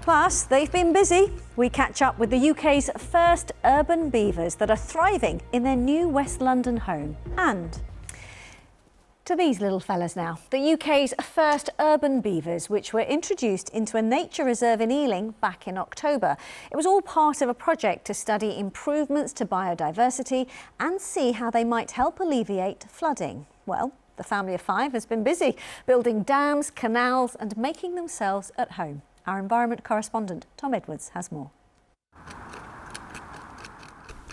Plus, they've been busy. We catch up with the UK's first urban beavers that are thriving in their new West London home. And to these little fellas now, the UK's first urban beavers, which were introduced into a nature reserve in Ealing back in October. It was all part of a project to study improvements to biodiversity and see how they might help alleviate flooding. Well, the family of 5 has been busy building dams, canals and making themselves at home. Our environment correspondent, Tom Edwards, has more.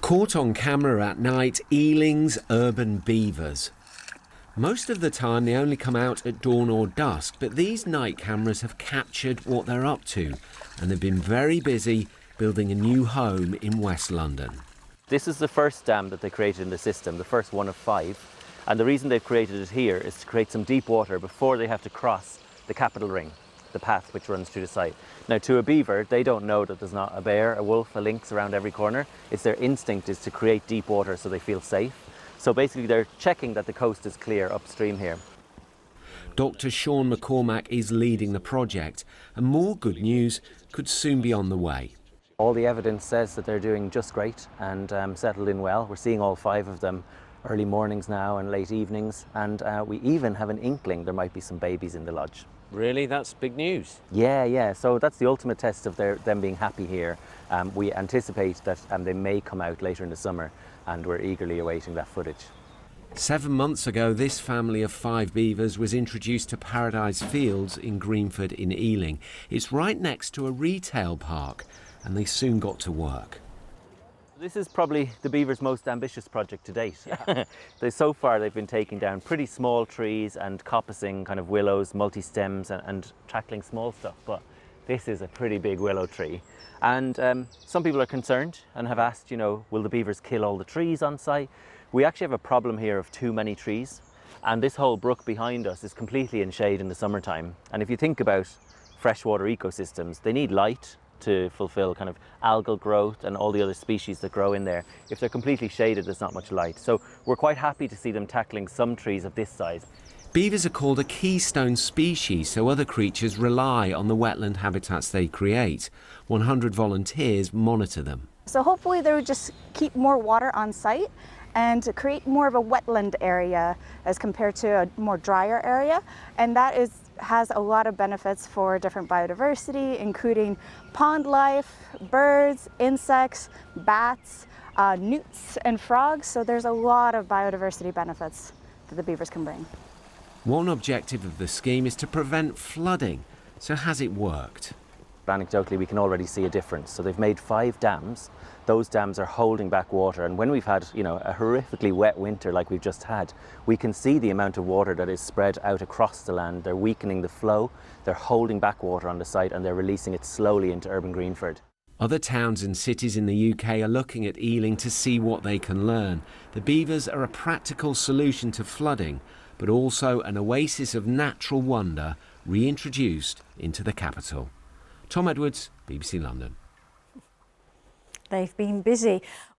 Caught on camera at night, Ealing's urban beavers. Most of the time they only come out at dawn or dusk, but these night cameras have captured what they're up to, and they've been very busy building a new home in West London. This is the first dam that they created in the system, the first one of 5. And the reason they've created it here is to create some deep water before they have to cross the capital ring, the path which runs through the site. Now, to a beaver, they don't know that there's not a bear, a wolf, a lynx around every corner. It's their instinct is to create deep water so they feel safe. So basically they're checking that the coast is clear upstream here. Dr. Sean McCormack is leading the project, and more good news could soon be on the way. All the evidence says that they're doing just great and settled in well. We're seeing all 5 of them early mornings now and late evenings, and we even have an inkling there might be some babies in the lodge. Really? That's big news. Yeah. So that's the ultimate test of them being happy here. We anticipate that they may come out later in the summer, and we're eagerly awaiting that footage. 7 months ago, this family of 5 beavers was introduced to Paradise Fields in Greenford in Ealing. It's right next to a retail park, and they soon got to work. This is probably the beavers' most ambitious project to date. Yeah. So far they've been taking down pretty small trees and coppicing kind of willows, multi-stems and tackling small stuff, but this is a pretty big willow tree. And some people are concerned and have asked, will the beavers kill all the trees on site? We actually have a problem here of too many trees, and this whole brook behind us is completely in shade in the summertime. And if you think about freshwater ecosystems, they need light to fulfill kind of algal growth and all the other species that grow in there. If they're completely shaded, there's not much light. So we're quite happy to see them tackling some trees of this size. Beavers are called a keystone species, so other creatures rely on the wetland habitats they create. 100 volunteers monitor them. So hopefully they would just keep more water on site and to create more of a wetland area as compared to a more drier area. And that has a lot of benefits for different biodiversity, including pond life, birds, insects, bats, newts and frogs. So there's a lot of biodiversity benefits that the beavers can bring. One objective of the scheme is to prevent flooding. So has it worked? Anecdotally, we can already see a difference. So they've made 5 dams. Those dams are holding back water, and when we've had a horrifically wet winter like we've just had, we can see the amount of water that is spread out across the land. They're weakening the flow, they're holding back water on the site, and they're releasing it slowly into urban Greenford. Other towns and cities in the UK are looking at Ealing to see what they can learn. The beavers are a practical solution to flooding, but also an oasis of natural wonder reintroduced into the capital. Tom Edwards, BBC London. They've been busy.